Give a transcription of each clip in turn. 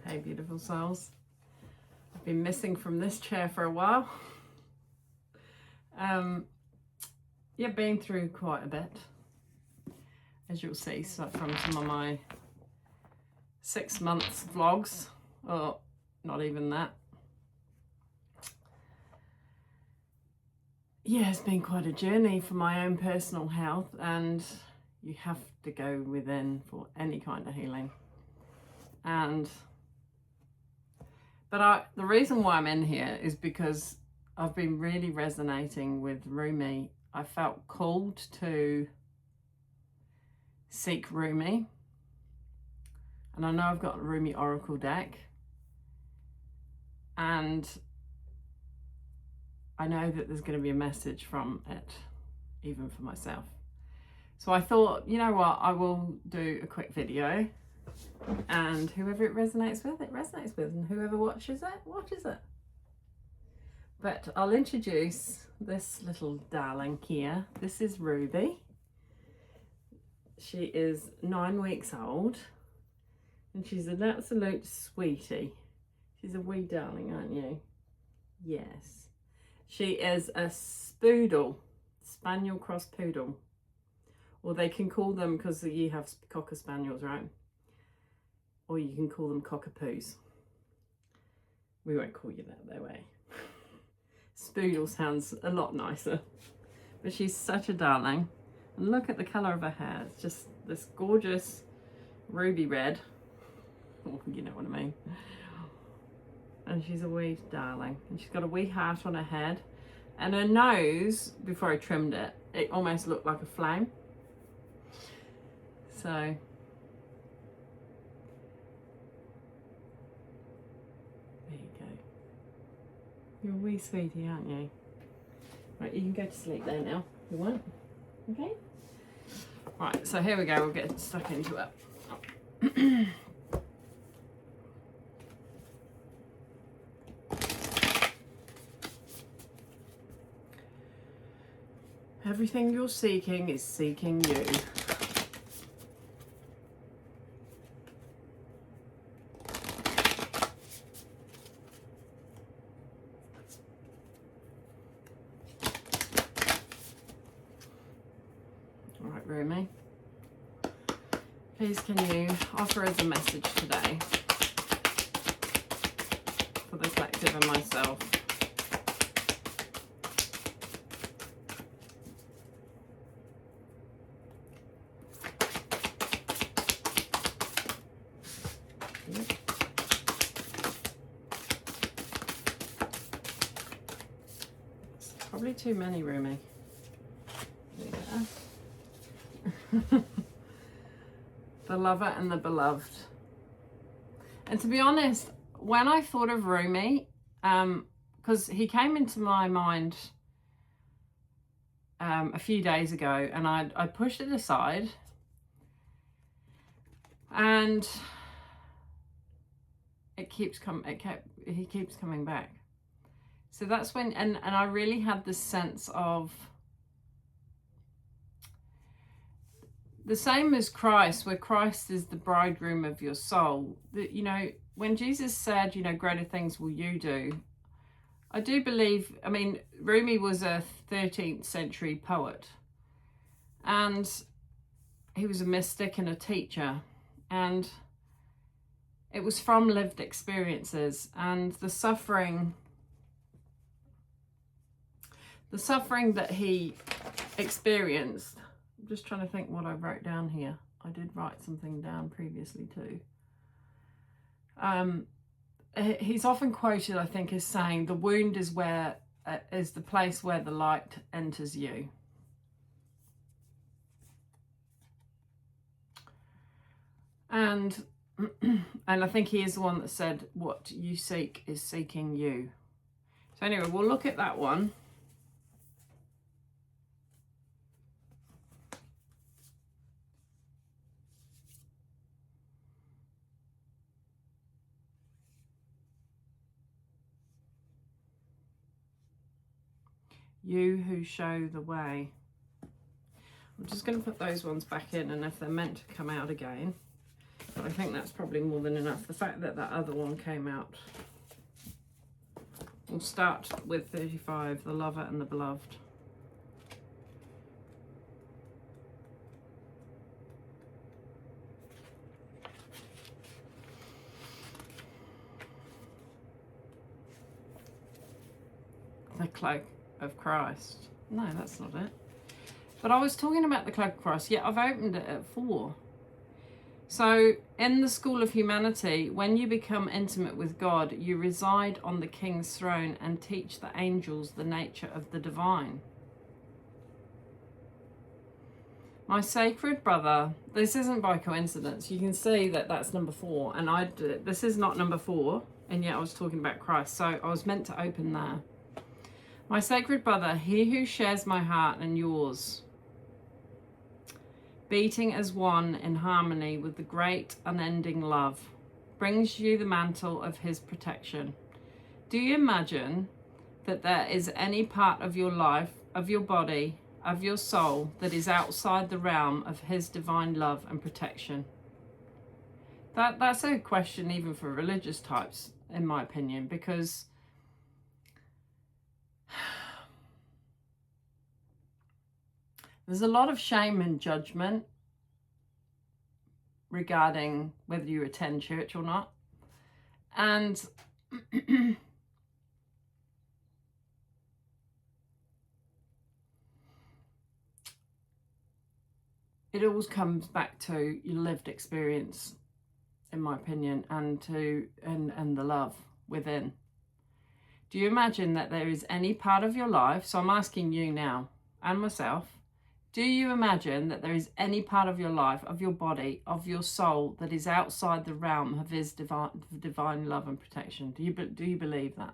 Hey, beautiful souls. I've been missing from this chair for a while. Yeah, been through quite a bit, as you'll see, so from some of my 6 months vlogs, or not even that. Yeah, it's been quite a journey for my own personal health, and you have to go within for any kind of healing. But the reason why I'm in here is because I've been really resonating with Rumi. I felt called to seek Rumi, and I know I've got a Rumi Oracle deck, and I know that there's going to be a message from it, even for myself. So I thought, you know what, I will do a quick video, and whoever it resonates with, and whoever watches it. But I'll introduce this little darling here. This is Ruby. She is 9 weeks old, and she's an absolute sweetie. She's a wee darling, aren't you? Yes. She is a spoodle, spaniel cross poodle. Or they can call them, because you have cocker spaniels, right? Or you can call them cockapoos. We won't call you that though, eh? Spoodle sounds a lot nicer. But she's such a darling. And look at the colour of her hair. It's just this gorgeous ruby red. Oh, you know what I mean. And she's a wee darling. And she's got a wee heart on her head. And her nose, before I trimmed it, it almost looked like a flame. So, there you go. You're a wee sweetie, aren't you? Right, you can go to sleep there now, if you want. Okay? Right, so here we go, we'll get stuck into it. Everything you're seeking is seeking you. All right, Rumi. Please can you offer us a message today for the collective and myself? It's probably too many, Rumi. Yeah. The lover and the beloved. And to be honest, when I thought of Rumi, because he came into my mind a few days ago, and I pushed it aside, and he keeps coming back. So that's when, and I really had this sense of, the same as Christ, where Christ is the bridegroom of your soul. That, you know, when Jesus said, you know, greater things will you do, I do believe, I mean, Rumi was a 13th century poet, and he was a mystic and a teacher, and it was from lived experiences, and the suffering that he experienced. I'm just trying to think what I wrote down here. I did write something down previously too. He's often quoted, I think, as saying, the wound is the place where the light enters you. And I think he is the one that said, what you seek is seeking you. So anyway, we'll look at that one. You who show the way. I'm just going to put those ones back in, and if they're meant to come out again, But I think that's probably more than enough. The fact that that other one came out. We'll start with 35, the lover and the beloved. The cloak of Christ. No, that's not it. But I was talking about the cloak of Christ. Yeah, I've opened it at 4. So, in the school of humanity, when you become intimate with God, you reside on the King's throne and teach the angels the nature of the divine. My sacred brother, this isn't by coincidence. You can see that that's number 4, and this is not number 4, and yet I was talking about Christ, so I was meant to open there. My sacred brother, he who shares my heart and yours, beating as one in harmony with the great unending love, brings you the mantle of his protection. Do you imagine that there is any part of your life, of your body, of your soul that is outside the realm of his divine love and protection? That's a question even for religious types, in my opinion, because there's a lot of shame and judgment regarding whether you attend church or not. And it always comes back to your lived experience, in my opinion, and the love within. Do you imagine that there is any part of your life, so I'm asking you now and myself, do you imagine that there is any part of your life, of your body, of your soul that is outside the realm of his divine love and protection? Do you believe that?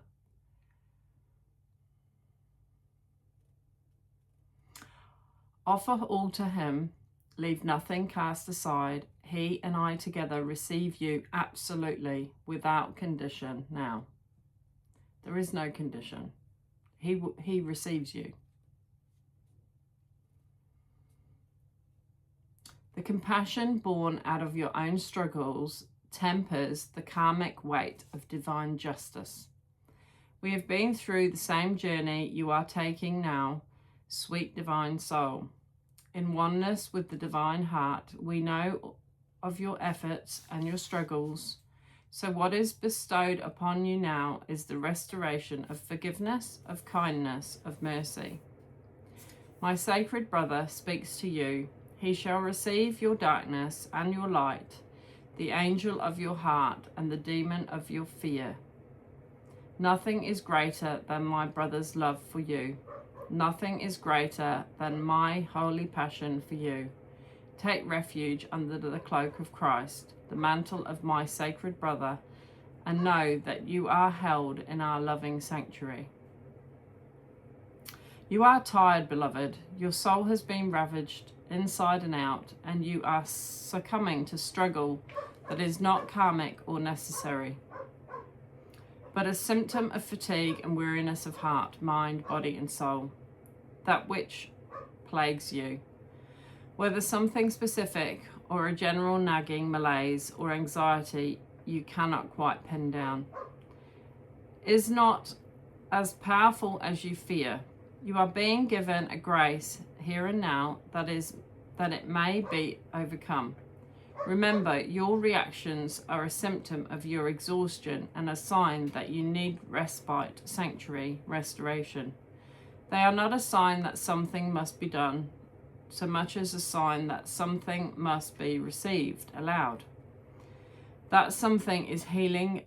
Offer all to him, leave nothing cast aside. He and I together receive you absolutely without condition now. There is no condition. He receives you. The compassion born out of your own struggles tempers the karmic weight of divine justice. We have been through the same journey you are taking now, sweet divine soul. In oneness with the divine heart, we know of your efforts and your struggles. So what is bestowed upon you now is the restoration of forgiveness, of kindness, of mercy. My sacred brother speaks to you. He shall receive your darkness and your light, the angel of your heart and the demon of your fear. Nothing is greater than my brother's love for you. Nothing is greater than my holy passion for you. Take refuge under the cloak of Christ, the mantle of my sacred brother, and know that you are held in our loving sanctuary. You are tired, beloved. Your soul has been ravaged inside and out, and you are succumbing to struggle that is not karmic or necessary, but a symptom of fatigue and weariness of heart, mind, body, and soul, that which plagues you. Whether something specific or a general nagging malaise or anxiety you cannot quite pin down, is not as powerful as you fear. You are being given a grace here and now that it may be overcome. Remember, your reactions are a symptom of your exhaustion and a sign that you need respite, sanctuary, restoration. They are not a sign that something must be done, so much as a sign that something must be received, allowed. That something is healing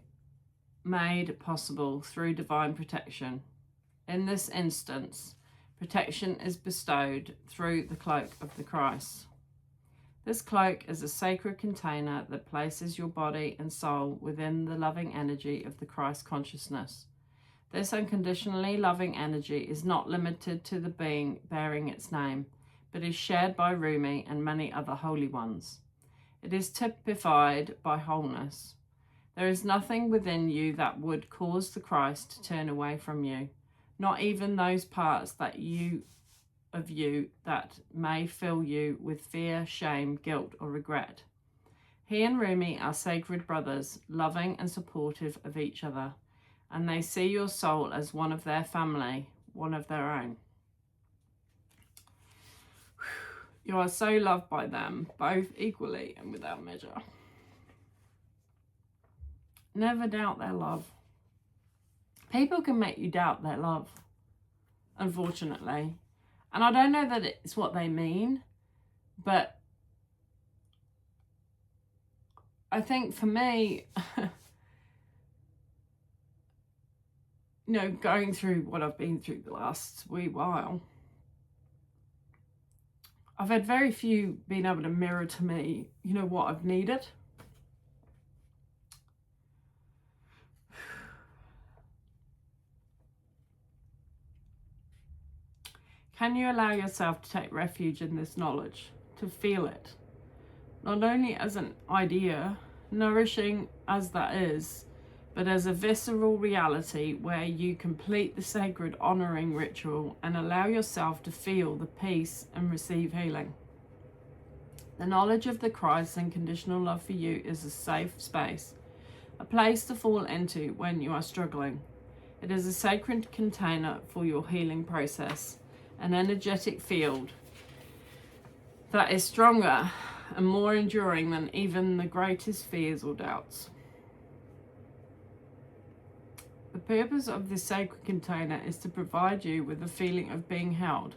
made possible through divine protection. In this instance, protection is bestowed through the cloak of the Christ. This cloak is a sacred container that places your body and soul within the loving energy of the Christ consciousness. This unconditionally loving energy is not limited to the being bearing its name, but is shared by Rumi and many other holy ones. It is typified by wholeness. There is nothing within you that would cause the Christ to turn away from you, not even those parts that of you that may fill you with fear, shame, guilt, or regret. He and Rumi are sacred brothers, loving and supportive of each other, and they see your soul as one of their family, one of their own. You are so loved by them, both equally and without measure. Never doubt their love. People can make you doubt their love, unfortunately. And I don't know that it's what they mean, but I think for me, going through what I've been through the last wee while, I've had very few being able to mirror to me, what I've needed. Can you allow yourself to take refuge in this knowledge, to feel it, not only as an idea, nourishing as that is, but as a visceral reality where you complete the sacred honouring ritual and allow yourself to feel the peace and receive healing? The knowledge of the Christ's unconditional love for you is a safe space, a place to fall into when you are struggling. It is a sacred container for your healing process, an energetic field that is stronger and more enduring than even the greatest fears or doubts. The purpose of this sacred container is to provide you with a feeling of being held,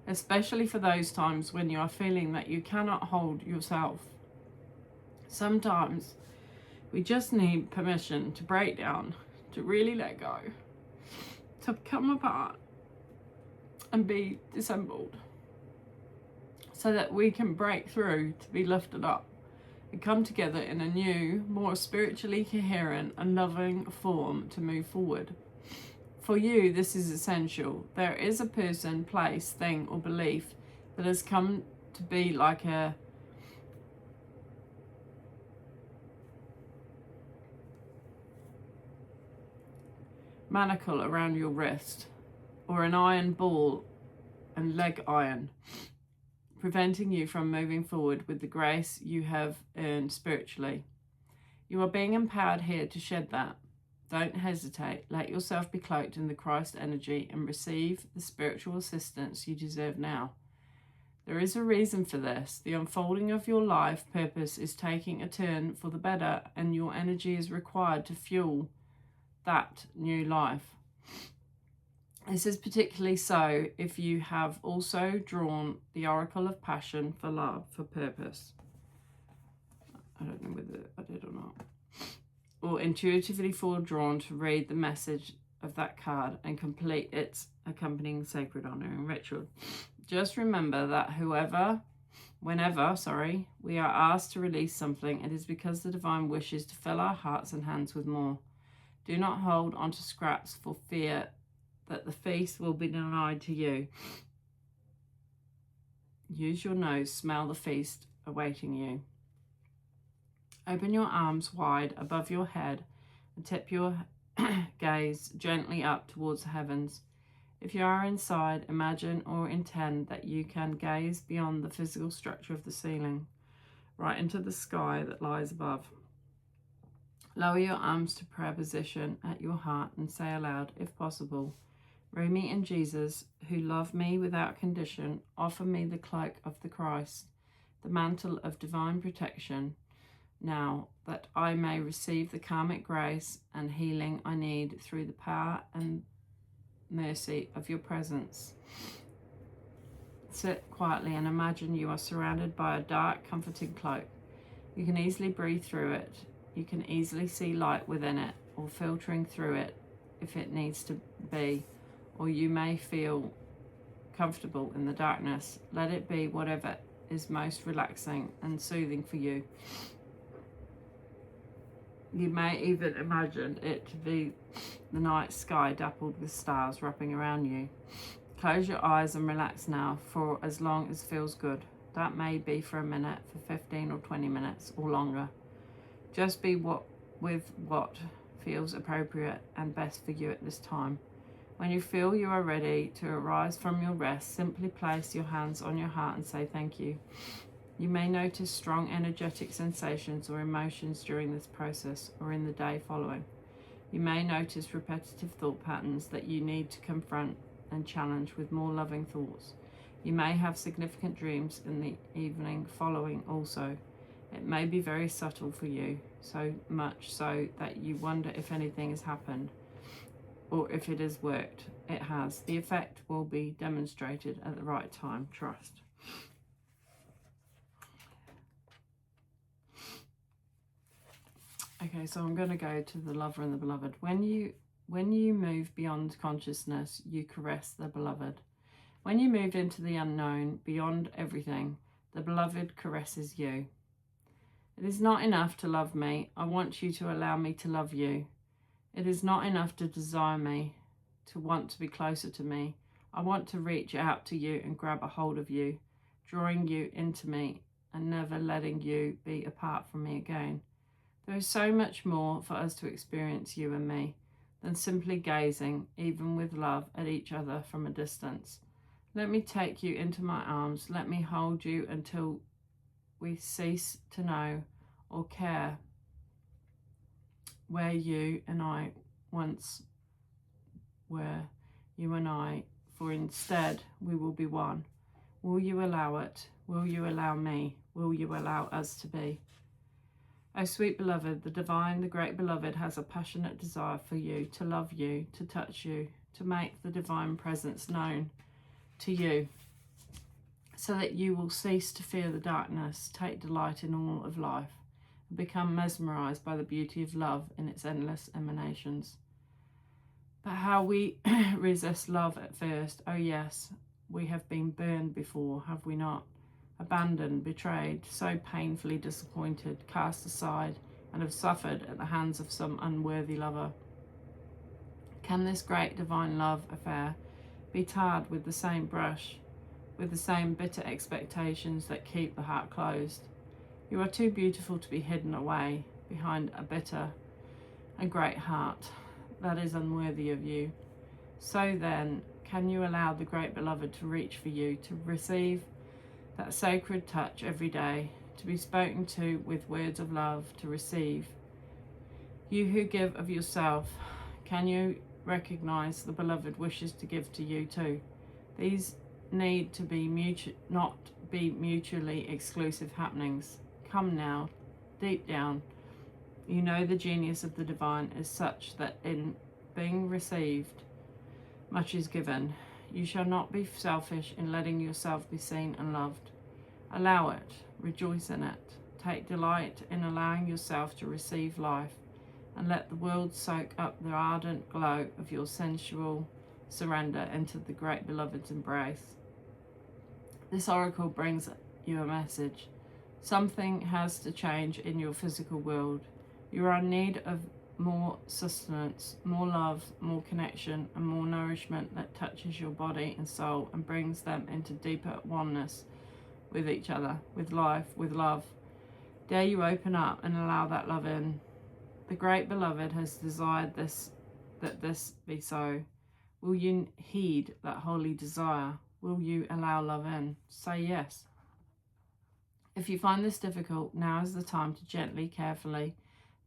especially for those times when you are feeling that you cannot hold yourself. Sometimes we just need permission to break down, to really let go, to come apart and be disassembled, so that we can break through to be lifted up and come together in a new, more spiritually coherent and loving form to move forward. For you, this is essential. There is a person, place, thing, or belief that has come to be like a manacle around your wrist, or an iron ball and leg iron, preventing you from moving forward with the grace you have earned spiritually. You are being empowered here to shed that. Don't hesitate. Let yourself be cloaked in the Christ energy and receive the spiritual assistance you deserve now. There is a reason for this. The unfolding of your life purpose is taking a turn for the better, and your energy is required to fuel that new life. This is particularly so if you have also drawn the Oracle of Passion for love, for purpose. I don't know whether I did or not. Or intuitively foredrawn to read the message of that card and complete its accompanying sacred honouring ritual. Just remember that whenever we are asked to release something, it is because the divine wishes to fill our hearts and hands with more. Do not hold onto scraps for fear that the feast will be denied to you. Use your nose, smell the feast awaiting you. Open your arms wide above your head and tip your gaze gently up towards the heavens. If you are inside, imagine or intend that you can gaze beyond the physical structure of the ceiling, right into the sky that lies above. Lower your arms to prayer position at your heart and say aloud, if possible, Rumi and Jesus, who love me without condition, offer me the cloak of the Christ, the mantle of divine protection, now that I may receive the karmic grace and healing I need through the power and mercy of your presence. Sit quietly and imagine you are surrounded by a dark, comforting cloak. You can easily breathe through it. You can easily see light within it or filtering through it if it needs to be, or you may feel comfortable in the darkness. Let it be whatever is most relaxing and soothing for you. You may even imagine it to be the night sky dappled with stars wrapping around you. Close your eyes and relax now for as long as feels good. That may be for a minute, for 15 or 20 minutes or longer. Just be with what feels appropriate and best for you at this time. When you feel you are ready to arise from your rest, simply place your hands on your heart and say thank you. You may notice strong energetic sensations or emotions during this process or in the day following. You may notice repetitive thought patterns that you need to confront and challenge with more loving thoughts. You may have significant dreams in the evening following also. It may be very subtle for you, so much so that you wonder if anything has happened or if it has worked. It has. The effect will be demonstrated at the right time. Trust. Okay, so I'm going to go to the lover and the beloved. When you move beyond consciousness, you caress the beloved. When you move into the unknown, beyond everything, the beloved caresses you. It is not enough to love me. I want you to allow me to love you. It is not enough to desire me, to want to be closer to me. I want to reach out to you and grab a hold of you, drawing you into me and never letting you be apart from me again. There is so much more for us to experience, you and me, than simply gazing, even with love, at each other from a distance. Let me take you into my arms. Let me hold you until we cease to know or care where you and I once were, you and I, for instead we will be one. Will you allow it? Will you allow me? Will you allow us to be? O sweet beloved, the divine, the great beloved has a passionate desire for you, to love you, to touch you, to make the divine presence known to you, so that you will cease to fear the darkness, take delight in all of life, and become mesmerized by the beauty of love in its endless emanations. But how we resist love at first. Oh yes, we have been burned before, have we not? Abandoned, betrayed, so painfully disappointed, cast aside, and have suffered at the hands of some unworthy lover. Can this great divine love affair be tarred with the same brush, with the same bitter expectations that keep the heart closed? You are too beautiful to be hidden away behind a bitter and great heart that is unworthy of you. So then, can you allow the great beloved to reach for you, to receive that sacred touch every day, to be spoken to with words of love, to receive? You who give of yourself, can you recognize the beloved wishes to give to you too? These need to be not be mutually exclusive happenings. Come now, deep down, you know the genius of the divine is such that in being received, much is given. You shall not be selfish in letting yourself be seen and loved. Allow it, rejoice in it, take delight in allowing yourself to receive life, and let the world soak up the ardent glow of your sensual surrender into the great beloved's embrace. This oracle brings you a message. Something has to change in your physical world. You are in need of more sustenance, more love, more connection, and more nourishment that touches your body and soul and brings them into deeper oneness with each other, with life, with love. Dare you open up and allow that love in? The great beloved has desired that this be so. Will you heed that holy desire? Will you allow love in? Say yes. If you find this difficult, now is the time to gently, carefully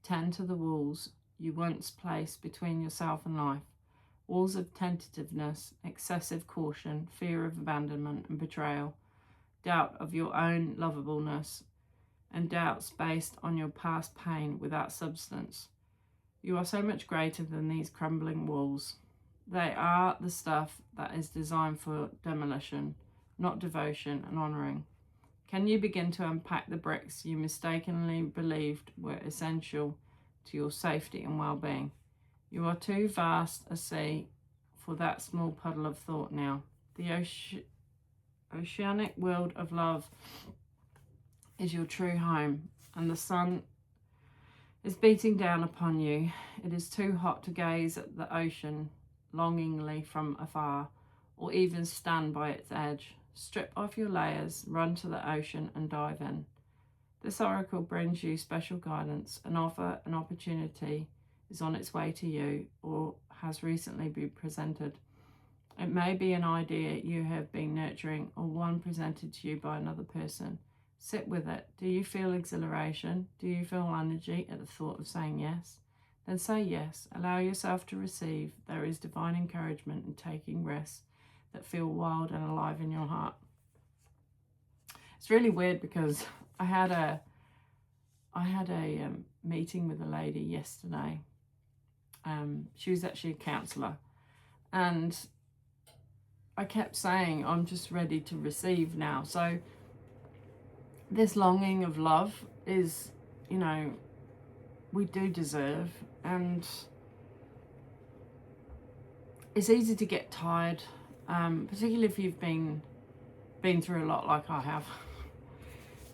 tend to the walls you once placed between yourself and life. Walls of tentativeness, excessive caution, fear of abandonment and betrayal, doubt of your own lovableness, and doubts based on your past pain without substance. You are so much greater than these crumbling walls. They are the stuff that is designed for demolition, not devotion and honouring. Can you begin to unpack the bricks you mistakenly believed were essential to your safety and well-being? You are too vast a sea for that small puddle of thought now. The oceanic world of love is your true home, and the sun is beating down upon you. It is too hot to gaze at the ocean longingly from afar, or even stand by its edge. Strip off your layers, run to the ocean and dive in. This oracle brings you special guidance. An offer, an opportunity is on its way to you or has recently been presented. It may be an idea you have been nurturing or one presented to you by another person. Sit with it. Do you feel exhilaration? Do you feel energy at the thought of saying yes? Then say yes. Allow yourself to receive. There is divine encouragement in taking risks that feel wild and alive in your heart. It's really weird because I had a meeting with a lady yesterday. She was actually a counsellor, and I kept saying, I'm just ready to receive now. So this longing of love is, you know, we do deserve, and it's easy to get tired, particularly if you've been through a lot like I have.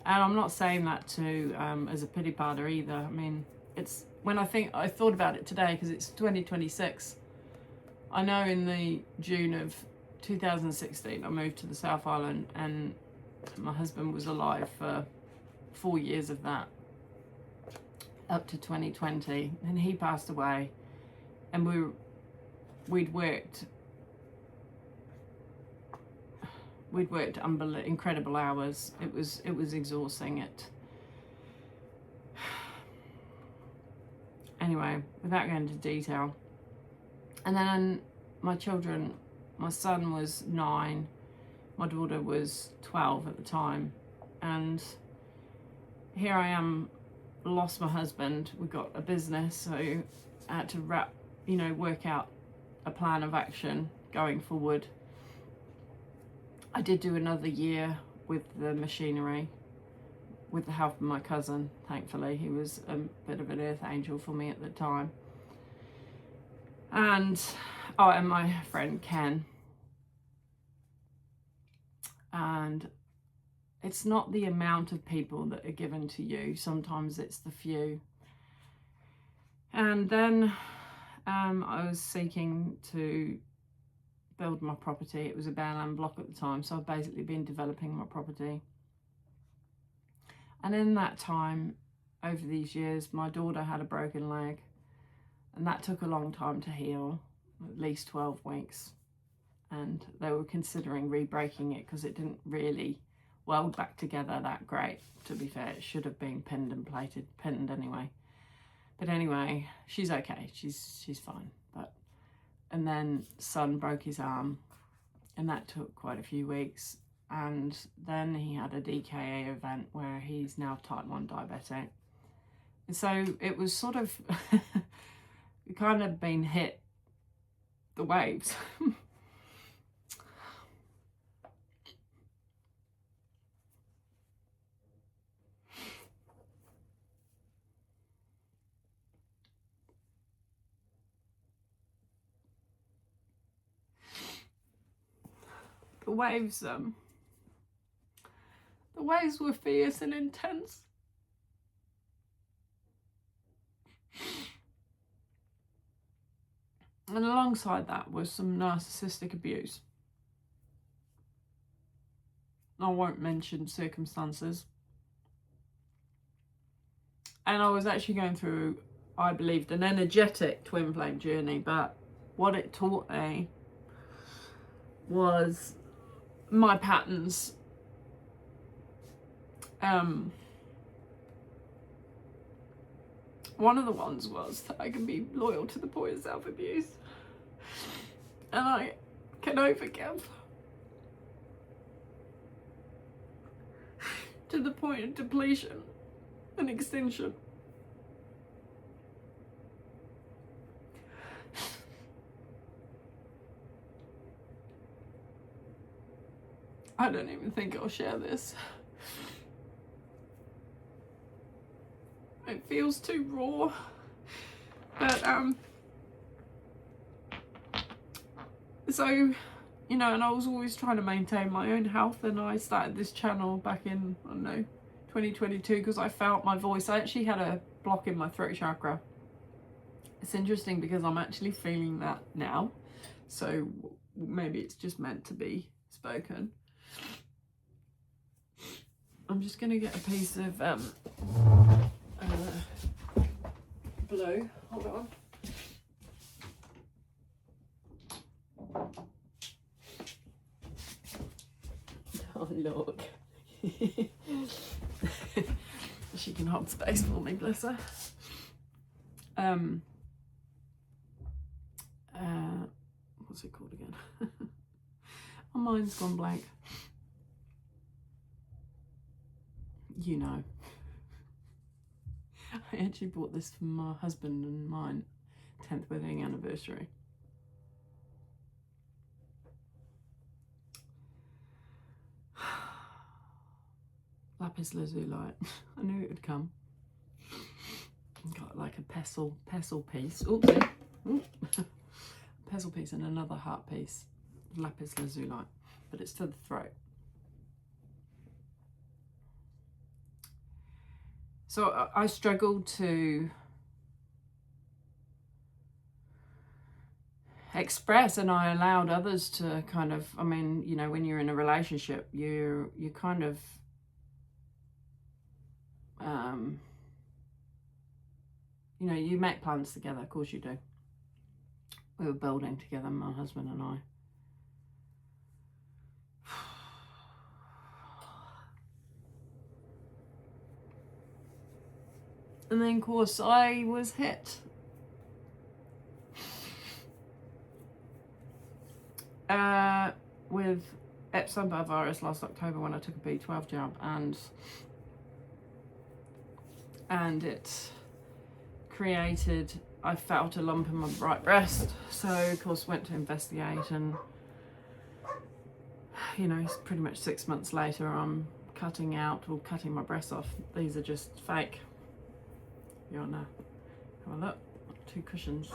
And I'm not saying that to as a pity party either. I mean, it's when I thought about it today, because it's 2026. I know in the June of 2016 I moved to the South Island, and my husband was alive for 4 years of that, up to 2020, and he passed away, and we'd worked incredible hours. It was exhausting. Anyway, without going into detail. And then my children, my son was 9, my daughter was 12 at the time, and here I am, lost my husband. We got a business, so I had to work out a plan of action going forward. I did do another year with the machinery with the help of my cousin, thankfully. He was a bit of an earth angel for me at the time. And my friend Ken. And it's not the amount of people that are given to you, sometimes it's the few. And then I was seeking to build my property. It was a bare land block at the time, so I've basically been developing my property. And in that time, over these years, my daughter had a broken leg, and that took a long time to heal, at least 12 weeks. And they were considering re-breaking it because it didn't really weld back together that great. To be fair, it should have been pinned and plated, pinned anyway. But anyway, she's okay. She's fine. And then son broke his arm, and that took quite a few weeks. And then he had a DKA event where he's now type 1 diabetic. And so it was sort of, we kind of been hit the waves. The waves were fierce and intense. And alongside that was some narcissistic abuse. I won't mention circumstances. And I was actually going through, I believed, an energetic twin flame journey, but what it taught me was my patterns. One of the ones was that I can be loyal to the point of self-abuse, and I can overgive to the point of depletion and extinction. I don't even think I'll share this. It feels too raw. But so, you know, and I was always trying to maintain my own health, and I started this channel back in, I don't know, 2022, because I felt my voice. I actually had a block in my throat chakra. It's interesting because I'm actually feeling that now, so maybe it's just meant to be spoken. I'm just gonna get a piece of blue. Hold on. Oh look. hold space for me, bless her. What's it called again? My mind's gone blank. You know. I actually bought this for my husband and mine 10th wedding anniversary. Lapis lazuli. I knew it would come. Got like a pestle piece. Oopsie. Ooh. Pestle piece and another heart piece. Lapis lazuli. But it's to the throat. So I struggled to express, and I allowed others to kind of, I mean, you know, when you're in a relationship, you kind of you know, you make plans together, of course you do. We were building together, my husband and I. And then, of course, I was hit. With Epstein-Barr virus last October when I took a B12 jab, and it created, I felt a lump in my right breast. So, of course, went to investigate, and, you know, pretty much 6 months later, I'm cutting my breasts off. These are just fake. You want to have a look? 2 cushions.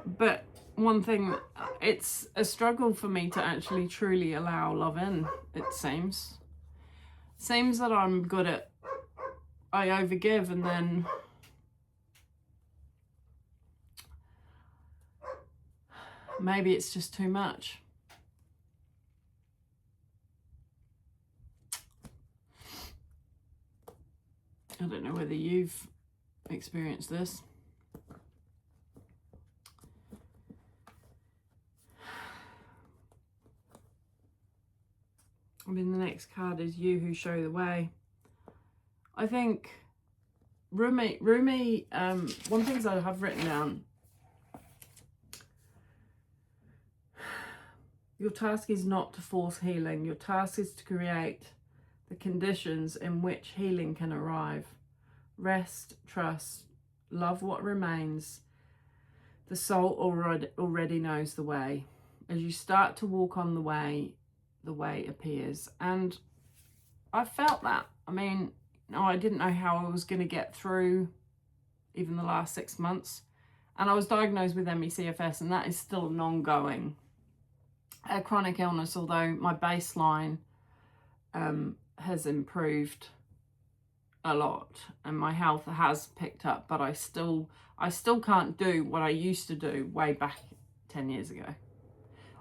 But one thing, it's a struggle for me to actually truly allow love in, it seems. Seems that I'm good at, I overgive, and then maybe it's just too much. I don't know whether you've experienced this. I mean, the next card is you who show the way. I think Rumi, one of the things I have written down, your task is not to force healing. Your task is to create the conditions in which healing can arrive. Rest, trust, love what remains. The soul already knows the way. As you start to walk on the way appears. And I felt that. I mean, I didn't know how I was going to get through even the last 6 months. And I was diagnosed with ME/CFS, and that is still an ongoing chronic illness, although my baseline has improved a lot and my health has picked up, but I still can't do what I used to do way back 10 years ago,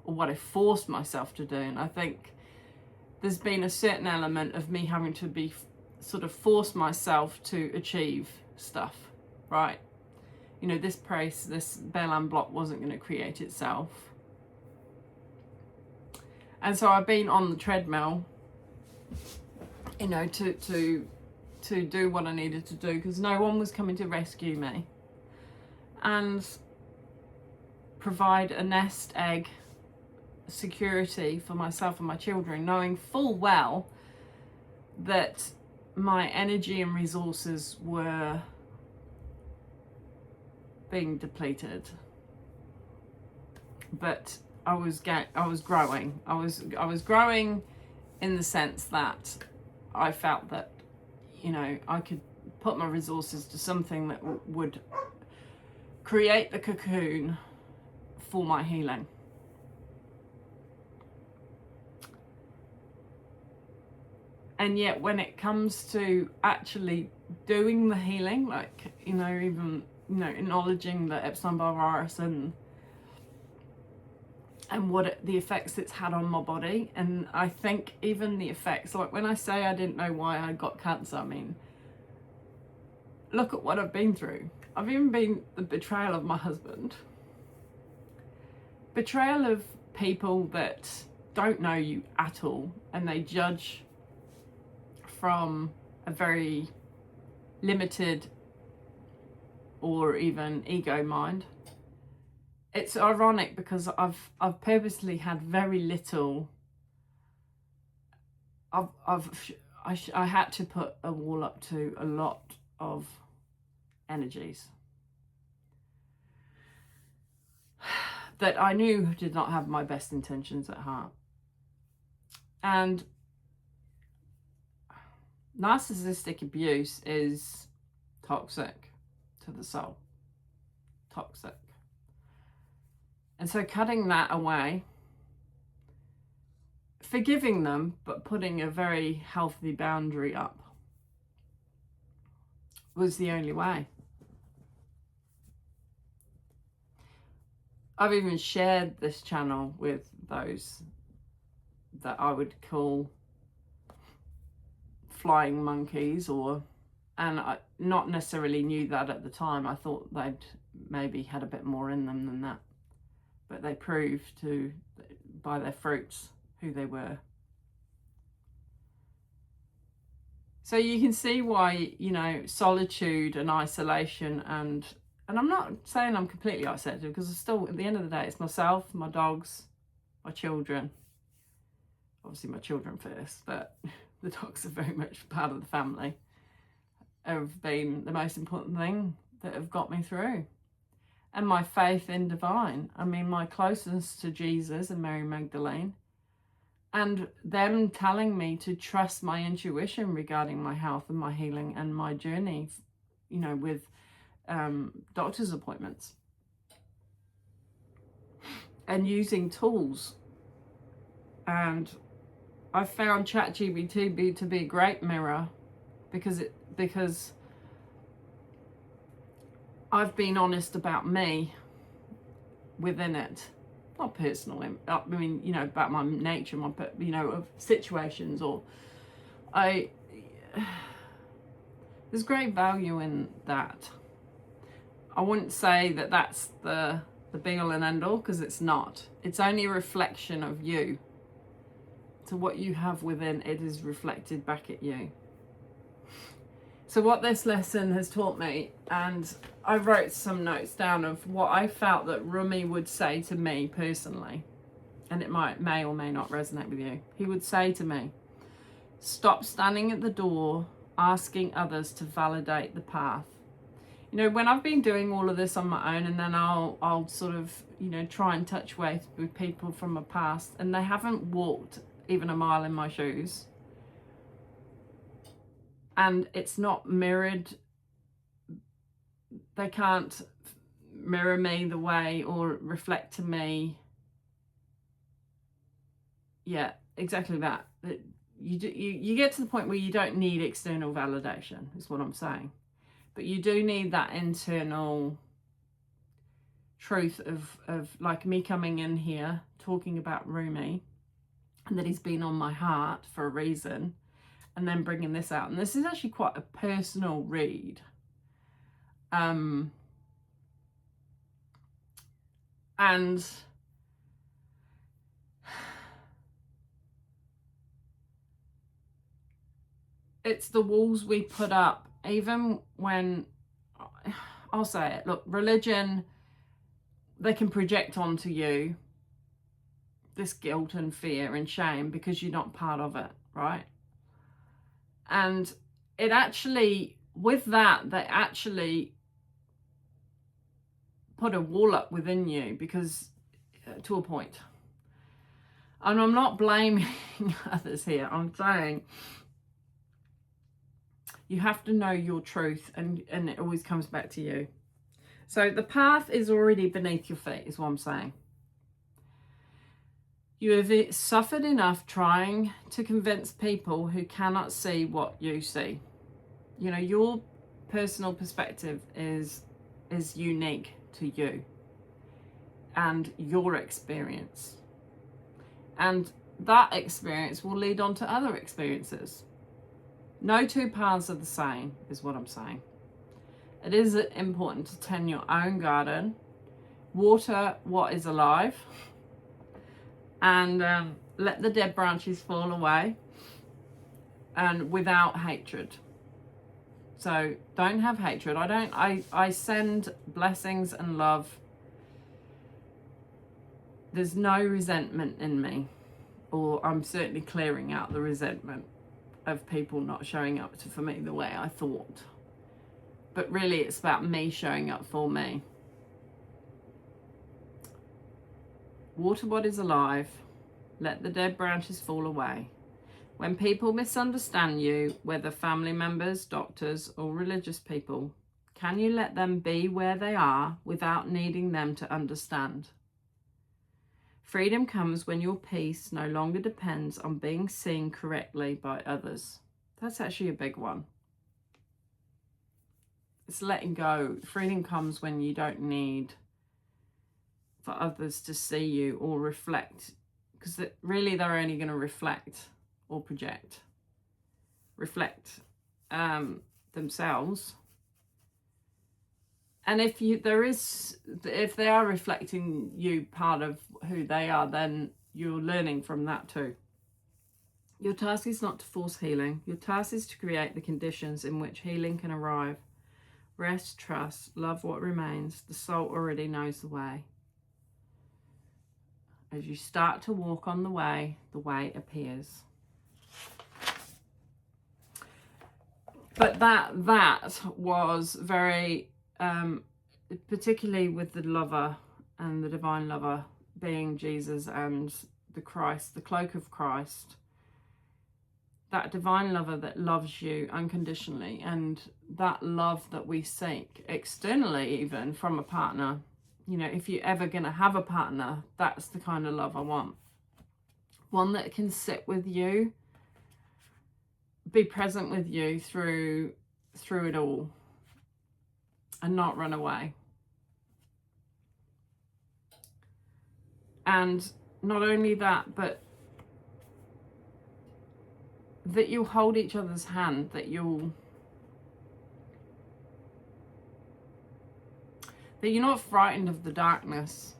or what I forced myself to do. And I think there's been a certain element of me having to be sort of force myself to achieve stuff, right? You know, this Bel-Am block wasn't going to create itself. And so I've been on the treadmill, you know, to do what I needed to do, because no one was coming to rescue me and provide a nest egg security for myself and my children, knowing full well that my energy and resources were being depleted. But I was growing. I was growing in the sense that I felt that, you know, I could put my resources to something that would create the cocoon for my healing. And yet when it comes to actually doing the healing, like, you know, even, you know, acknowledging the Epstein-Barr virus and the effects it's had on my body. And I think even the effects, like when I say I didn't know why I got cancer, I mean, look at what I've been through. I've even been the betrayal of my husband, betrayal of people that don't know you at all, and they judge from a very limited or even ego mind. It's ironic because I've purposely had very little. I had to put a wall up to a lot of energies that I knew did not have my best intentions at heart. And narcissistic abuse is toxic to the soul. Toxic. And so cutting that away, forgiving them, but putting a very healthy boundary up was the only way. I've even shared this channel with those that I would call flying monkeys, and I not necessarily knew that at the time. I thought they'd maybe had a bit more in them than that. But they proved by their fruits who they were. So you can see why, solitude and isolation, and I'm not saying I'm completely isolated, because it's still, at the end of the day, it's myself, my dogs, my children. Obviously my children first, but the dogs are very much part of the family, have been the most important thing that have got me through. And my faith in divine. I mean, my closeness to Jesus and Mary Magdalene, and them telling me to trust my intuition regarding my health and my healing and my journey, with doctor's appointments, and using tools. And I found ChatGPT to be a great mirror, because I've been honest about me within it. Not personal, I mean, about my nature, of situations, there's great value in that. I wouldn't say that that's the be all and end all, because it's not. It's only a reflection of you. So what you have within, it is reflected back at you. So what this lesson has taught me, and I wrote some notes down of what I felt that Rumi would say to me personally, and it may or may not resonate with you. He would say to me, stop standing at the door asking others to validate the path. When I've been doing all of this on my own, and then I'll sort of, try and touch base with people from my past, and they haven't walked even a mile in my shoes, and it's not mirrored, they can't mirror me the way or reflect to me. Yeah, exactly that. You get to the point where you don't need external validation, is what I'm saying. But you do need that internal truth of like me coming in here talking about Rumi, and that he's been on my heart for a reason, and then bringing this out. And this is actually quite a personal read. And it's the walls we put up, even when, I'll say it, look, religion, they can project onto you this guilt and fear and shame because you're not part of it, right? And it actually, with that, they actually put a wall up within you, because to a point. And I'm not blaming others here. I'm saying you have to know your truth, and it always comes back to you. So the path is already beneath your feet, is what I'm saying. You have suffered enough trying to convince people who cannot see what you see. Your personal perspective is unique to you and your experience. And that experience will lead on to other experiences. No two paths are the same, is what I'm saying. It is important to tend your own garden, water what is alive, and let the dead branches fall away, and without hatred. So don't have hatred. I send blessings and love. There's no resentment in me, or I'm certainly clearing out the resentment of people not showing up for me the way I thought. But really it's about me showing up for me. Water what is alive. Let the dead branches fall away. When people misunderstand you, whether family members, doctors, or religious people, can you let them be where they are without needing them to understand? Freedom comes when your peace no longer depends on being seen correctly by others. That's actually a big one. It's letting go. Freedom comes when you don't need for others to see you or reflect, because really they're only going to reflect or reflect themselves. And if they are reflecting you, part of who they are, then you're learning from that too. Your task is not to force healing. Your task is to create the conditions in which healing can arrive. Rest, trust, love what remains. The soul already knows the way. As you start to walk on the way appears. But that was very, particularly with the lover and the divine lover being Jesus and the Christ, the cloak of Christ, that divine lover that loves you unconditionally, and that love that we seek externally, even from a partner. You know, if you're ever going to have a partner, that's the kind of love I want. One that can sit with you, be present with you through it all, and not run away. And not only that, but that you'll hold each other's hand, that you're not frightened of the darkness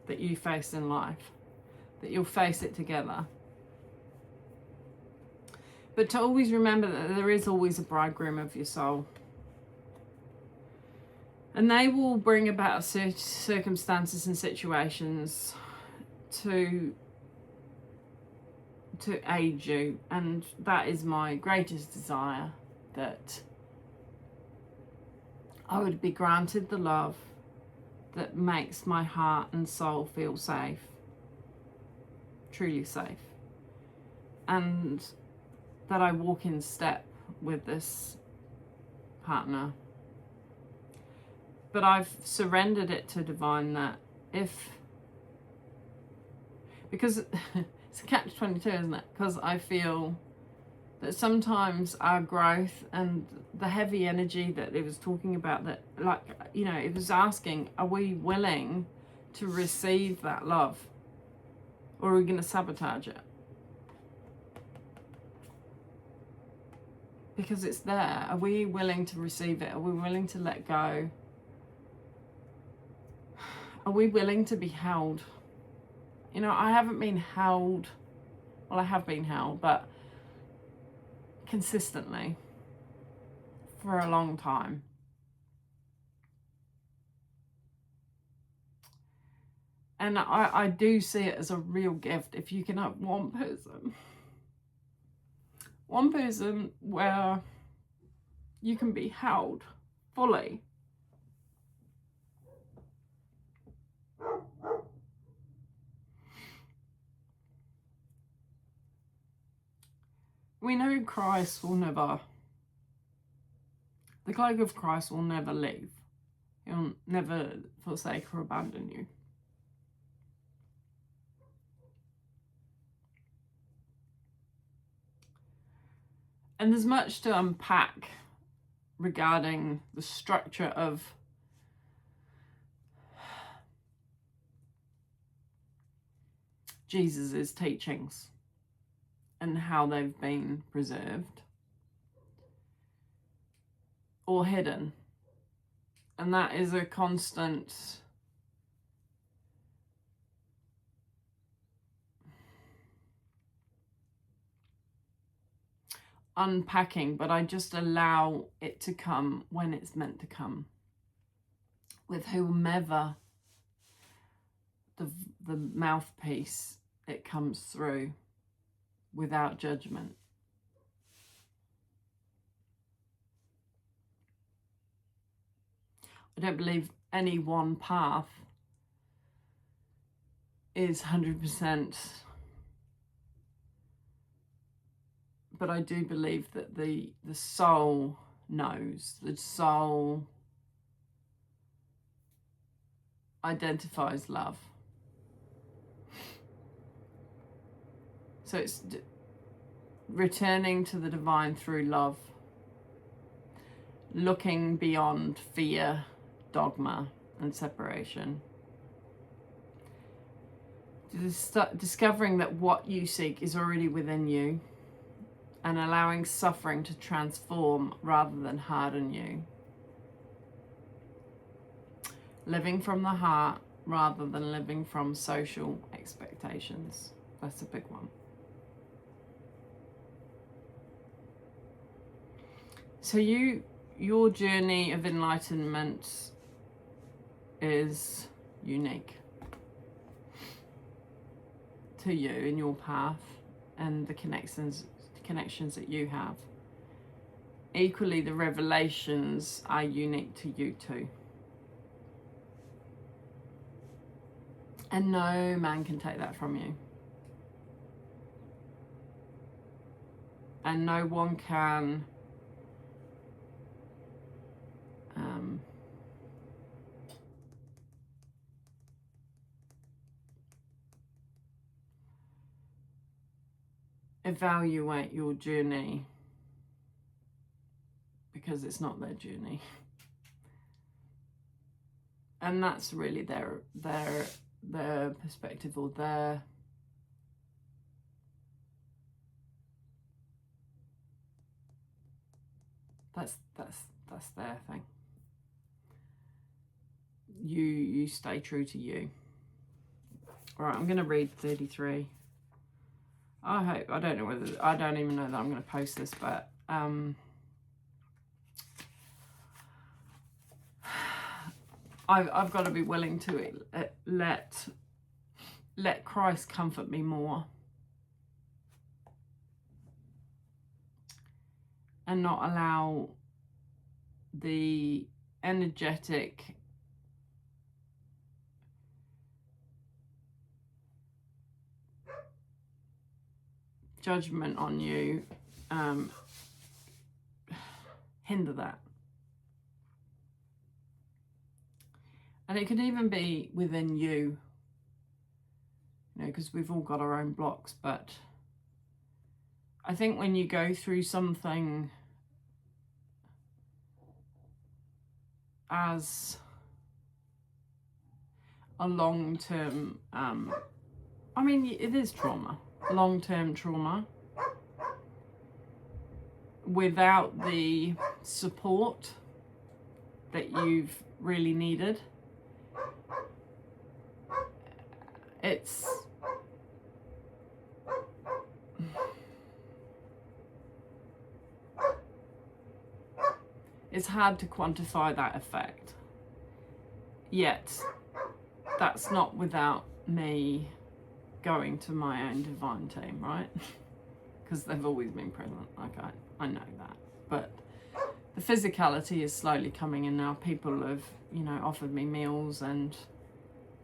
that you face in life, that you'll face it together. But to always remember that there is always a bridegroom of your soul. And they will bring about circumstances and situations to aid you. And that is my greatest desire, that I would be granted the love that makes my heart and soul feel safe, truly safe. And that I walk in step with this partner. But I've surrendered it to divine, that because it's a catch-22, isn't it? Because I feel that sometimes our growth and the heavy energy that it was talking about, that, like, you know, it was asking, are we willing to receive that love? Or are we going to sabotage it? Because it's there. Are we willing to receive it? Are we willing to let go? Are we willing to be held? You know, I haven't been held. Well, I have been held, but consistently for a long time. And I do see it as a real gift if you can have one person where you can be held fully. We know Christ will never, the cloak of Christ will never leave. He'll never forsake or abandon you. And there's much to unpack regarding the structure of Jesus's teachings and how they've been preserved. or hidden. And that is a constant unpacking, but I just allow it to come when it's meant to come, with whomever the mouthpiece it comes through, without judgment. I don't believe any one path is 100%, but I do believe that the soul knows, the soul identifies love. So it's returning to the divine through love, looking beyond fear, dogma, and separation. Discovering that what you seek is already within you, and allowing suffering to transform rather than harden you. Living from the heart rather than living from social expectations. That's a big one. So your journey of enlightenment is unique to you in your path and the connections that you have. Equally, the revelations are unique to you too. And no man can take that from you. And no one can evaluate your journey, because it's not their journey. And that's really their perspective, or that's their thing. You stay true to you. All right, I'm going to read 33. I don't even know that I'm going to post this, but I've got to be willing to let Christ comfort me more, and not allow the energetic judgment on you hinder that. And it could even be within you, because we've all got our own blocks. But I think when you go through something as a long-term, it is trauma, long-term trauma, without the support that you've really needed, it's hard to quantify that effect. Yet that's not without me going to my own divine team, right? Because they've always been present. Like I know that. But the physicality is slowly coming in now. People have, offered me meals and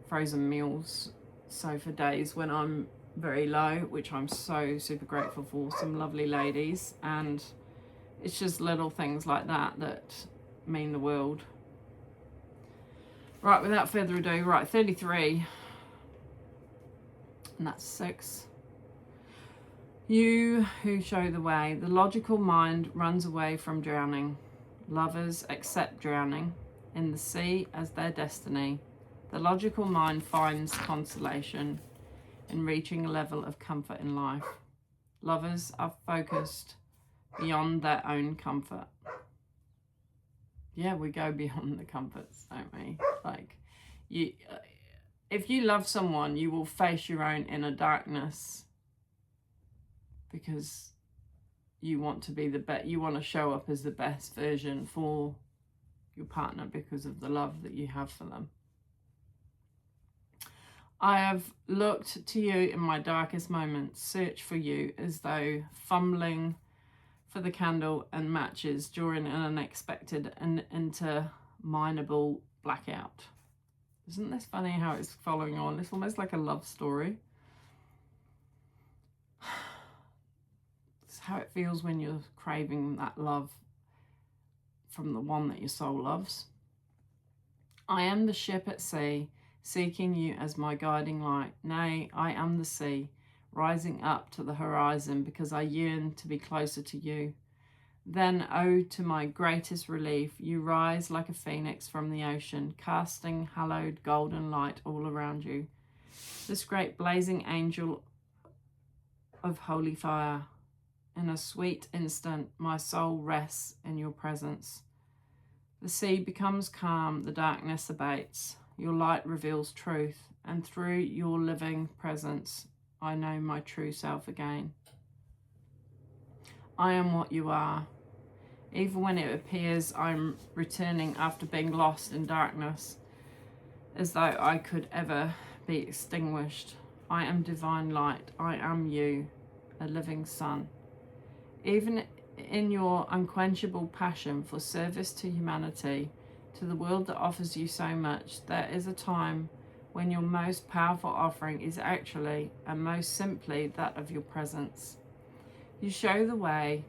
frozen meals. So for days when I'm very low, which I'm so super grateful for, some lovely ladies, and it's just little things like that that mean the world. Right, without further ado, right, 33, and that's 6. You who show the way, the logical mind runs away from drowning. Lovers accept drowning in the sea as their destiny. The logical mind finds consolation in reaching a level of comfort in life. Lovers are focused beyond their own comfort. yeah, we go beyond the comforts, don't we? Like, you, if you love someone, you will face your own inner darkness because you want to be the best. You want to show up as the best version for your partner because of the love that you have for them. I have looked to you in my darkest moments, searched for you as though fumbling for the candle and matches during an unexpected and interminable blackout. Isn't this funny how it's following on? It's almost like a love story. It's how it feels when you're craving that love from the one that your soul loves. I am the ship at sea, seeking you as my guiding light. Nay, I am the sea, rising up to the horizon because I yearn to be closer to you. Then, oh, to my greatest relief, you rise like a phoenix from the ocean, casting hallowed golden light all around you. This great blazing angel of holy fire. In a sweet instant, my soul rests in your presence. The sea becomes calm, the darkness abates. Your light reveals truth, and through your living presence, I know my true self again. I am what you are. Even when it appears I'm returning after being lost in darkness, as though I could ever be extinguished, I am divine light. I am you, a living sun. Even in your unquenchable passion for service to humanity, to the world that offers you so much, there is a time when your most powerful offering is actually and most simply that of your presence. You show the way.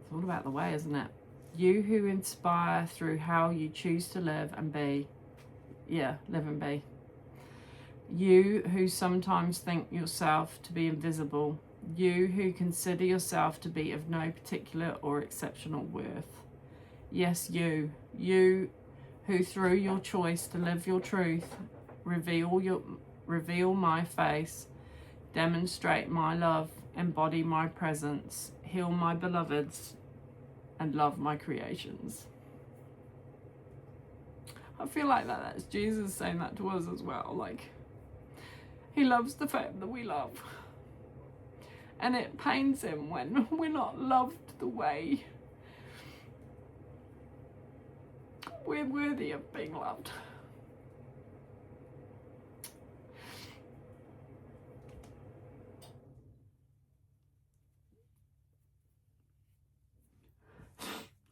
It's all about the way, isn't it? You who inspire through how you choose to live and be. Yeah, live and be. You who sometimes think yourself to be invisible. You who consider yourself to be of no particular or exceptional worth. Yes, you who through your choice to live your truth, reveal my face, demonstrate my love, embody my presence, heal my beloveds, and love my creations. I feel like that's Jesus saying that to us as well. Like, he loves the fact that we love. And it pains him when we're not loved the way we're worthy of being loved.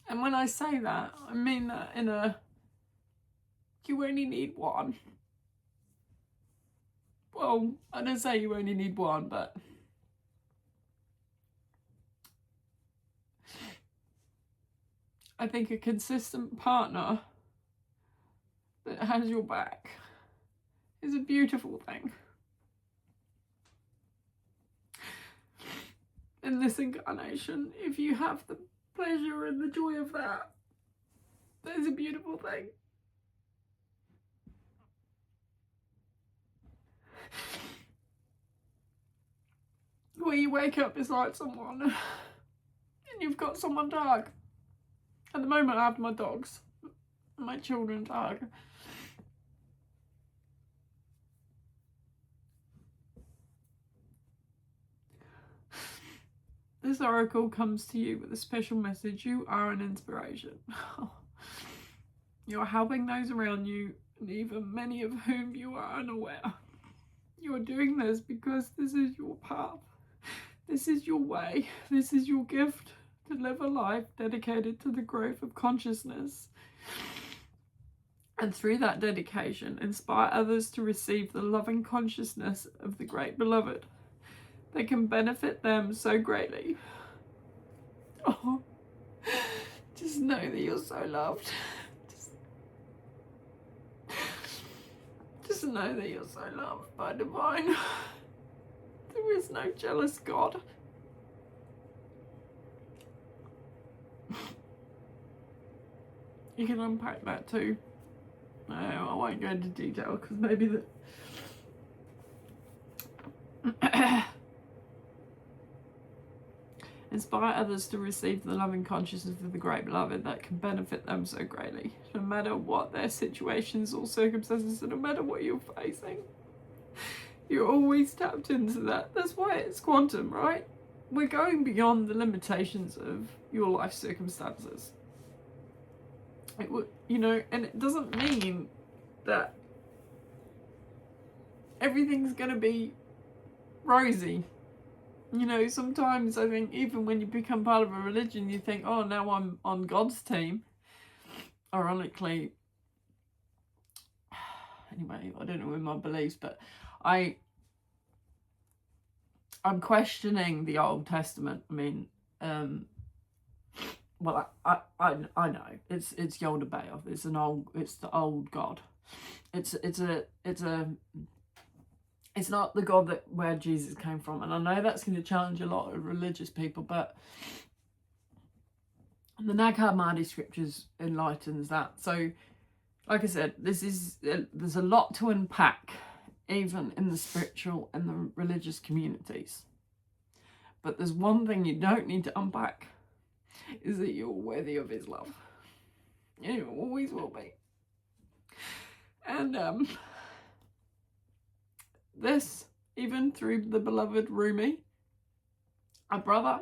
And when I say that, I mean that in a, you only need one. Well, I don't say you only need one, but I think a consistent partner that has your back is a beautiful thing. In this incarnation, if you have the pleasure and the joy of that, that is a beautiful thing. Where you wake up beside someone and you've got someone to hug. At the moment I have my dogs, my children to hug. This oracle comes to you with a special message. You are an inspiration. You're helping those around you, and even many of whom you are unaware. You're doing this because this is your path. This is your way. This is your gift to live a life dedicated to the growth of consciousness. And through that dedication, inspire others to receive the loving consciousness of the great beloved. They can benefit them so greatly. Oh, just know that you're so loved. Just know that you're so loved by divine. There is no jealous God. You can unpack that too. No, I won't go into detail because maybe the inspire others to receive the loving consciousness of the great beloved that can benefit them so greatly, no matter what their situations or circumstances, and no matter what you're facing. You're always tapped into that. That's why it's quantum, right? We're going beyond the limitations of your life circumstances. It would, you know, and it doesn't mean that everything's going to be rosy. You know, sometimes I think even when you become part of a religion, you think, oh, now I'm on God's team. Ironically, anyway, I don't know in my beliefs, but I'm questioning the Old Testament. I mean, well, I know it's Yaldabaoth. It's the old God. It's not the God that where Jesus came from, and I know that's going to challenge a lot of religious people, but the Nag Hammadi scriptures enlightens that. So, like I said, there's a lot to unpack, even in the spiritual and the religious communities. But there's one thing you don't need to unpack, is that you're worthy of his love. You always will be. And this, even through the beloved Rumi, a brother,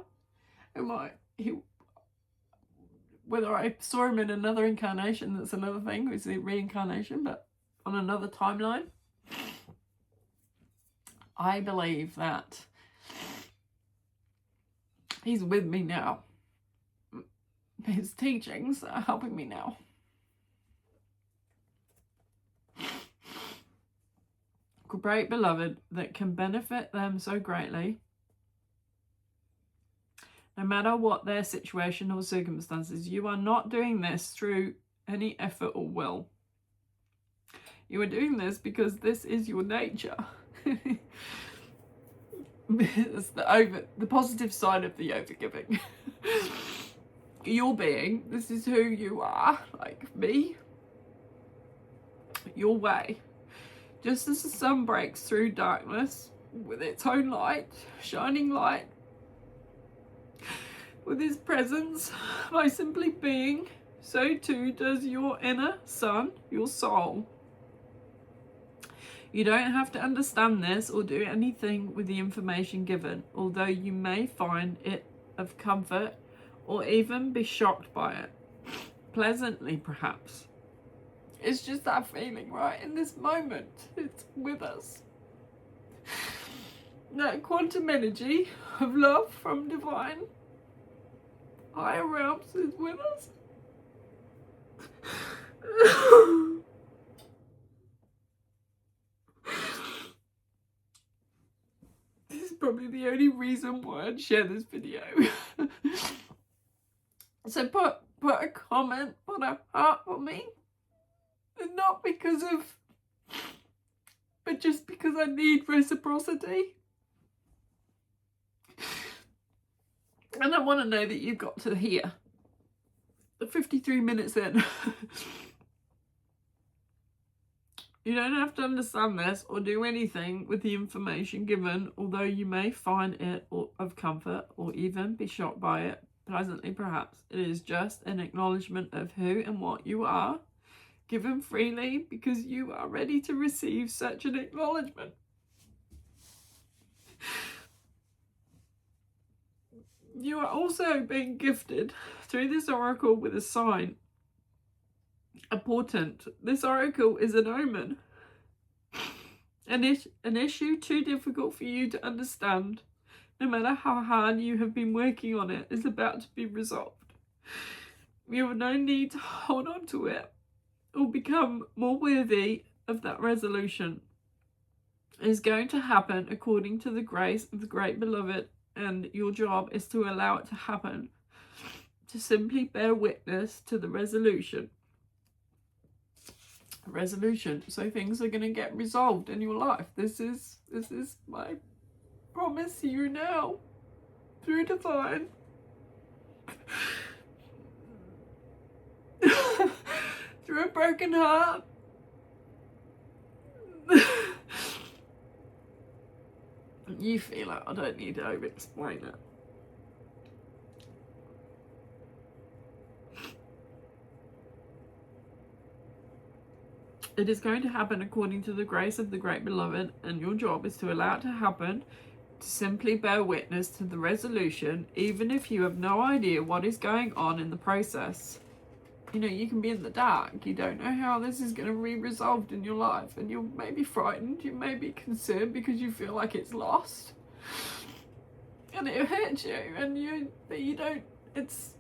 whether I saw him in another incarnation, that's another thing, it's the reincarnation, but on another timeline, I believe that he's with me now. His teachings are helping me now. Great beloved that can benefit them so greatly, no matter what their situation or circumstances. You are not doing this through any effort or will. You are doing this because this is your nature. It's the positive side of the overgiving. Your being, this is who you are, like me, your way. Just as the sun breaks through darkness with its own light, shining light, with his presence, by simply being, so too does your inner sun, your soul. You don't have to understand this or do anything with the information given, although you may find it of comfort or even be shocked by it, pleasantly perhaps. It's just that feeling, right? In this moment, it's with us. That quantum energy of love from divine higher realms is with us. This is probably the only reason why I'd share this video. So put a comment, put a heart for me. And not because of, but just because I need reciprocity. And I want to know that you got to here. The 53 minutes in. You don't have to understand this or do anything with the information given, although you may find it of comfort or even be shocked by it, pleasantly perhaps. It is just an acknowledgement of who and what you are, given freely because you are ready to receive such an acknowledgement. You are also being gifted through this oracle with a sign, a portent. This oracle is an omen, an issue too difficult for you to understand, no matter how hard you have been working on it, is about to be resolved. You have no need to hold on to it or become more worthy of that resolution. It is going to happen according to the grace of the great beloved, and your job is to allow it to happen, to simply bear witness to the resolution. So things are going to get resolved in your life. This is my promise to you now, through divine. Through a broken heart. You feel it. I don't need to over-explain it. It is going to happen according to the grace of the great beloved, and your job is to allow it to happen, to simply bear witness to the resolution, even if you have no idea what is going on in the process. You know, you can be in the dark. You don't know how this is going to be resolved in your life, and you may be frightened, you may be concerned because you feel like it's lost. And it hurts you, and you don't, it's,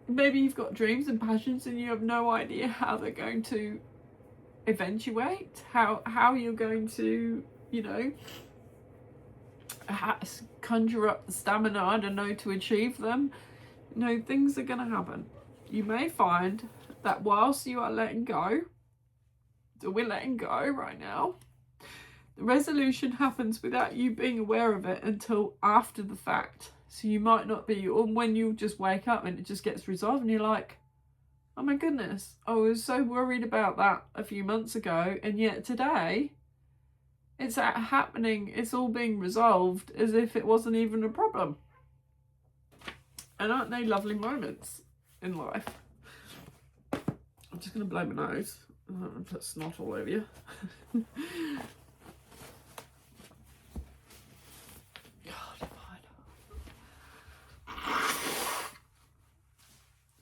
maybe you've got dreams and passions and you have no idea how they're going to eventuate, how you're going to, you know, conjure up the stamina, I don't know, to achieve them. You know, things are going to happen. You may find that whilst you are letting go, so we're letting go right now, the resolution happens without you being aware of it until after the fact. So you might not be, or when you just wake up and it just gets resolved and you're like, oh my goodness, I was so worried about that a few months ago, and yet today it's happening, it's all being resolved as if it wasn't even a problem. And aren't they lovely moments in life? I'm just going to blow my nose and put snot all over you.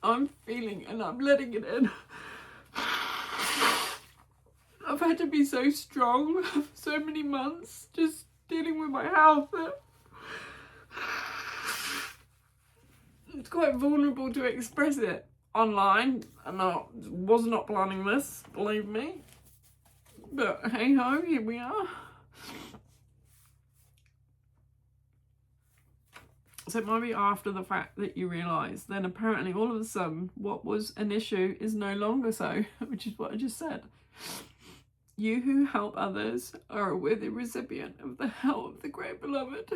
I'm feeling and I'm letting it in. I've had to be so strong for so many months just dealing with my health. It's quite vulnerable to express it online, and I was not planning this, believe me. But hey ho, here we are. So it might be after the fact that you realise, then apparently all of a sudden what was an issue is no longer so, which is what I just said. You who help others are a worthy recipient of the help of the great beloved.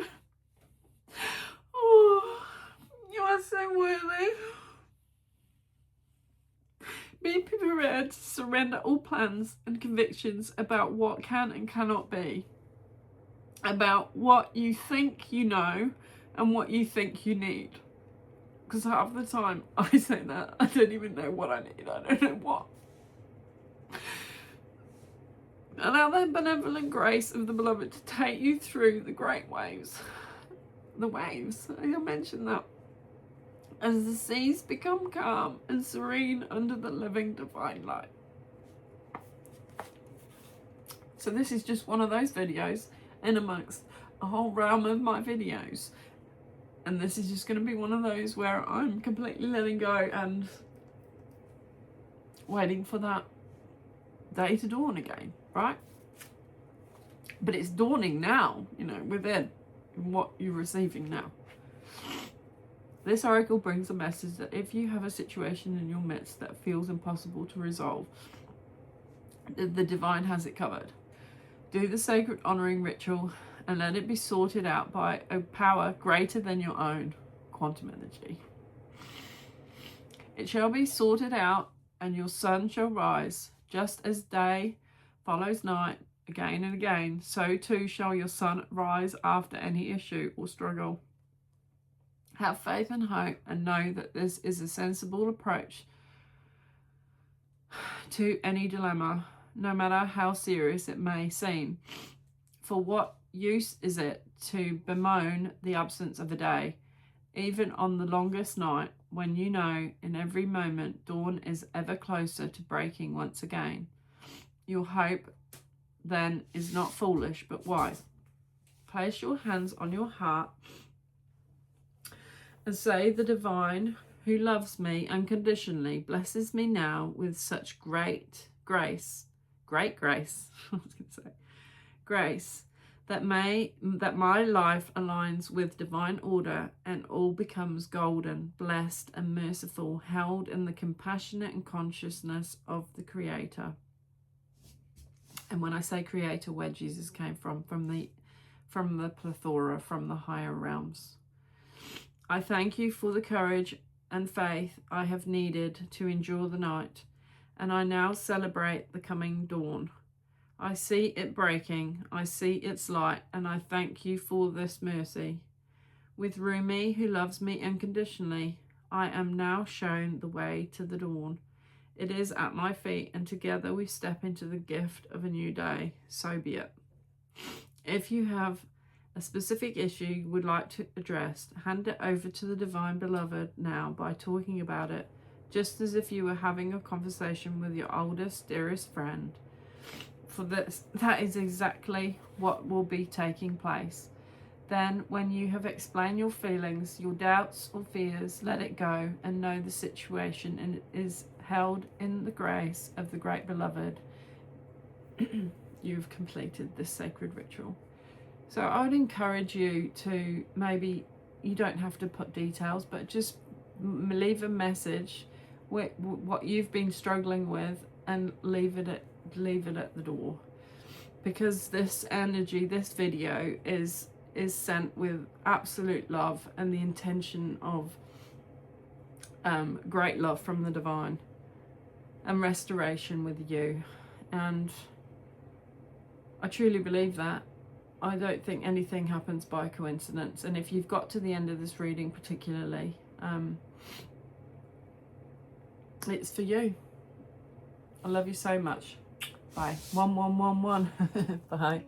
Oh, you are so worthy. Be prepared to surrender all plans and convictions about what can and cannot be, about what you think you know and what you think you need. Because half the time I say that, I don't even know what I need. I don't know what. Allow the benevolent grace of the beloved to take you through the great waves. The waves, I mentioned that. As the seas become calm and serene under the living divine light. So this is just one of those videos in amongst a whole realm of my videos. And this is just going to be one of those where I'm completely letting go and waiting for that day to dawn again, right? But it's dawning now, you know, within what you're receiving now. This oracle brings a message that if you have a situation in your midst that feels impossible to resolve, the divine has it covered. Do the sacred honoring ritual and let it be sorted out by a power greater than your own, quantum energy. It shall be sorted out, and your sun shall rise, just as day follows night again and again, so too shall your sun rise after any issue or struggle. Have faith and hope, and know that this is a sensible approach to any dilemma, no matter how serious it may seem. For what use is it to bemoan the absence of a day, even on the longest night, when you know in every moment dawn is ever closer to breaking once again? Your hope then is not foolish but wise. Place your hands on your heart and say, the divine who loves me unconditionally blesses me now with such great grace, I was going to say, grace, that my life aligns with divine order and all becomes golden, blessed and merciful, held in the compassionate and consciousness of the Creator. And when I say Creator, where Jesus came from the plethora, from the higher realms. I thank you for the courage and faith I have needed to endure the night, and I now celebrate the coming dawn. I see it breaking, I see its light, and I thank you for this mercy. With Rumi, who loves me unconditionally, I am now shown the way to the dawn. It is at my feet, and together we step into the gift of a new day. So be it. If you have a specific issue you would like to address, hand it over to the Divine Beloved now by talking about it, just as if you were having a conversation with your oldest, dearest friend. For this, that is exactly what will be taking place. Then, when you have explained your feelings, your doubts or fears, let it go and know the situation and it is held in the grace of the Great Beloved. You've completed this sacred ritual. So I would encourage you to, maybe you don't have to put details, but just leave a message with what you've been struggling with, and leave it at the door, because this energy, this video is sent with absolute love and the intention of great love from the divine and restoration with you. And I truly believe that. I don't think anything happens by coincidence. And if you've got to the end of this reading particularly, it's for you. I love you so much. Bye. 1111. Bye.